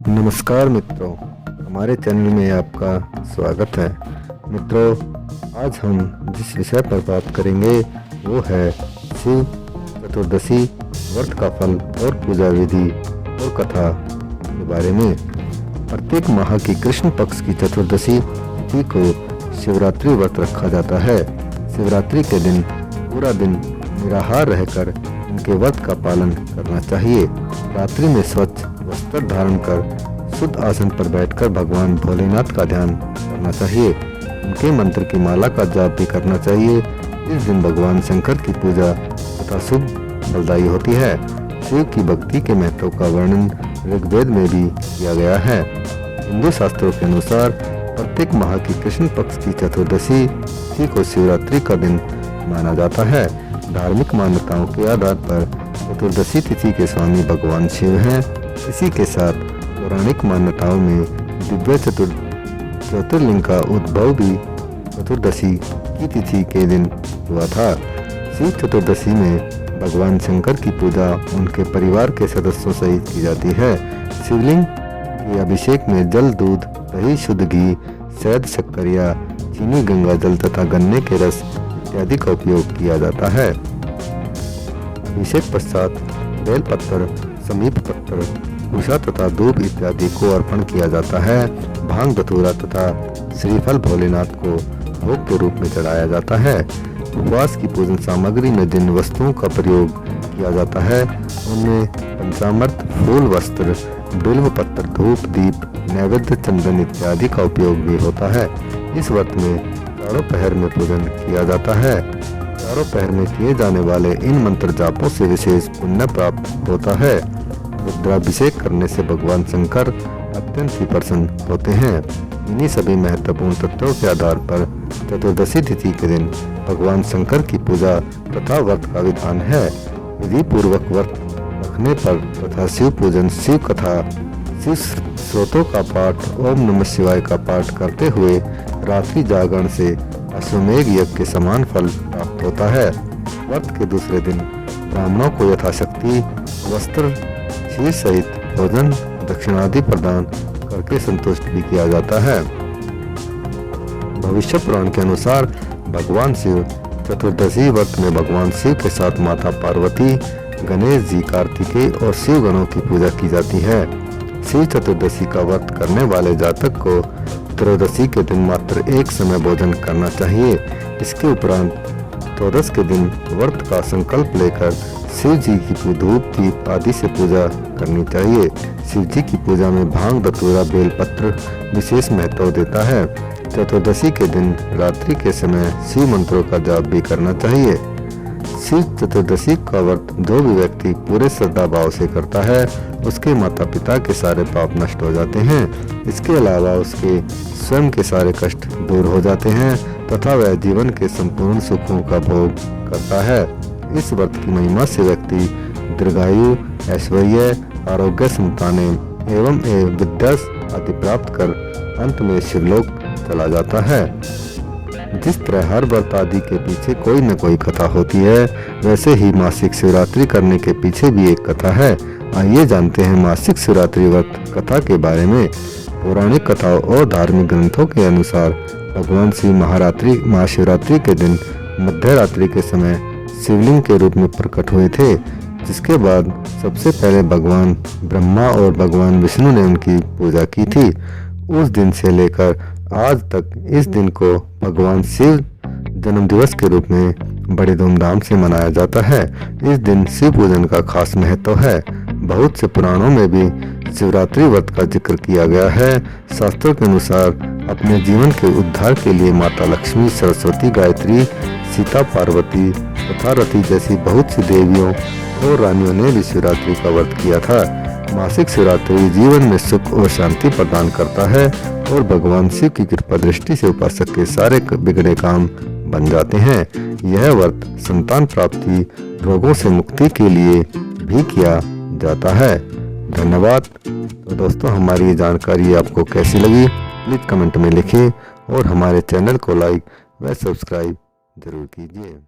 नमस्कार मित्रों, हमारे चैनल में आपका स्वागत है। मित्रों, आज हम जिस विषय पर बात करेंगे वो है शिव चतुर्दशी व्रत का फल और पूजा विधि और कथा के बारे में। प्रत्येक माह की कृष्ण पक्ष की चतुर्दशी तिथि को शिवरात्रि व्रत रखा जाता है। शिवरात्रि के दिन पूरा दिन निराहार रहकर इनके व्रत का पालन करना चाहिए। रात्रि में स्वच्छ वस्त्र धारण कर शुद्ध आसन पर बैठकर भगवान भोलेनाथ का ध्यान करना चाहिए। उनके मंत्र की माला का जाप भी करना चाहिए। इस दिन भगवान शंकर की पूजा तथा शुभ फलदायी होती है। शिव की भक्ति के महत्व का वर्णन ऋग्वेद में भी किया गया है। हिंदू शास्त्रों के अनुसार प्रत्येक माह की कृष्ण पक्ष की चतुर्दशी तिथि को शिवरात्रि का दिन माना जाता है। धार्मिक मान्यताओं के आधार पर चतुर्दशी तिथि के स्वामी भगवान शिव हैं। इसी के साथ पौराणिक मान्यताओं में दिव्य ज्योतिर्लिंग का उद्भव भी चतुर्दशी की तिथि के दिन हुआ था। शिव चतुर्दशी में भगवान शंकर की पूजा उनके परिवार के सदस्यों सहित की जाती है। शिवलिंग के अभिषेक में जल, दूध, दही, शुद्ध घी, शहद, शक्करिया, चीनी, गंगा जल तथा गन्ने के रस इत्यादि का उपयोग किया जाता है। अभिषेक पश्चात बेलपत्र, समीप पत्र, कुशा तथा धूप इत्यादि को अर्पण किया जाता है। भांग, धतूरा तथा श्रीफल भोलेनाथ को भोग के रूप में चढ़ाया जाता है। उपवास की पूजन सामग्री में जिन वस्तुओं का प्रयोग किया जाता है उनमें पंचामृत, फूल, वस्त्र, बिल्व पत्र, धूप, दीप, नैवेद्य, चंदन इत्यादि का उपयोग भी होता है। इस व्रत में चारों पहर में पूजन किया जाता है। चारों पहर में किए जाने वाले इन मंत्र जापों से विशेष पुण्य प्राप्त होता है। रुद्राभिषेक करने से भगवान शंकर अत्यंत ही प्रसन्न होते हैं। इन्हीं सभी महत्वपूर्ण तथ्यों के आधार पर चतुर्दशी तिथि के दिन भगवान शंकर की पूजा तथा व्रत का विधान है। विधि पूर्वक व्रत रखने पर तथा शिव पूजन, शिव कथा, शिव स्रोतों का पाठ, ओम नमः शिवाय का पाठ करते हुए रात्रि जागरण से अश्वमेघ यज्ञ के समान फल प्राप्त होता है। व्रत के दूसरे दिन ब्राह्मणों को यथाशक्ति वस्त्र, क्षीर सहित भोजन, दक्षिणादि प्रदान करके संतुष्ट भी किया जाता है। भविष्य पुराण के अनुसार भगवान शिव चतुर्दशी व्रत में भगवान शिव के साथ माता पार्वती, गणेश जी, कार्तिकेय और शिव गणों की पूजा की जाती है। शिव चतुर्दशी का व्रत करने वाले जातक को त्रयोदशी के दिन मात्र एक समय भोजन करना चाहिए। इसके उपरांत त्रयोदश के दिन व्रत का संकल्प लेकर शिव जी की धूप, दीप आदि से पूजा करनी चाहिए। शिव जी की पूजा में भांग, धतूरा, बेलपत्र विशेष महत्व देता है। चतुर्दशी के दिन रात्रि के समय शिव मंत्रों का जाप भी करना चाहिए। शिव चतुर्दशी का व्रत जो भी व्यक्ति पूरे श्रद्धा भाव से करता है उसके माता पिता के सारे पाप नष्ट हो जाते हैं। इसके अलावा उसके स्वयं के सारे कष्ट दूर हो जाते हैं तथा वह जीवन के संपूर्ण सुखों का भोग करता है। इस व्रत की महिमा से व्यक्ति दीर्घायु, ऐश्वर्य, आरोग्य, संतानें एवं विद्या आदि प्राप्त कर अंत में शिवलोक चला जाता है। जिस तरह हर व्रत आदि के पीछे कोई न कोई कथा होती है, वैसे ही मासिक शिवरात्रि करने के पीछे भी एक कथा है। आइए जानते हैं मासिक शिवरात्रि व्रत कथा के बारे में। पौराणिक कथाओं और धार्मिक ग्रंथों के अनुसार भगवान शिव महाशिवरात्रि के दिन मध्य रात्रि के समय शिवलिंग के रूप में प्रकट हुए थे, जिसके बाद सबसे पहले भगवान ब्रह्मा और भगवान विष्णु ने उनकी पूजा की थी। उस दिन से लेकर आज तक इस दिन को भगवान शिव जन्म दिवस के रूप में बड़े धूमधाम से मनाया जाता है। इस दिन शिव पूजन का खास महत्व है। बहुत से पुराणों में भी शिवरात्रि व्रत का जिक्र किया गया है। शास्त्रों के अनुसार अपने जीवन के उद्धार के लिए माता लक्ष्मी, सरस्वती, गायत्री, सीता, पार्वती तथा रति जैसी बहुत सी देवियों और रानियों ने भी शिवरात्रि का व्रत किया था। मासिक शिवरात्रि जीवन में सुख और शांति प्रदान करता है और भगवान शिव की कृपा दृष्टि से उपासक के सारे बिगड़े काम बन जाते हैं। यह व्रत संतान प्राप्ति, रोगों से मुक्ति के लिए भी किया जाता है। धन्यवाद। तो दोस्तों, हमारी ये जानकारी आपको कैसी लगी प्लीज कमेंट में लिखिए और हमारे चैनल को लाइक व सब्सक्राइब जरूर कीजिए।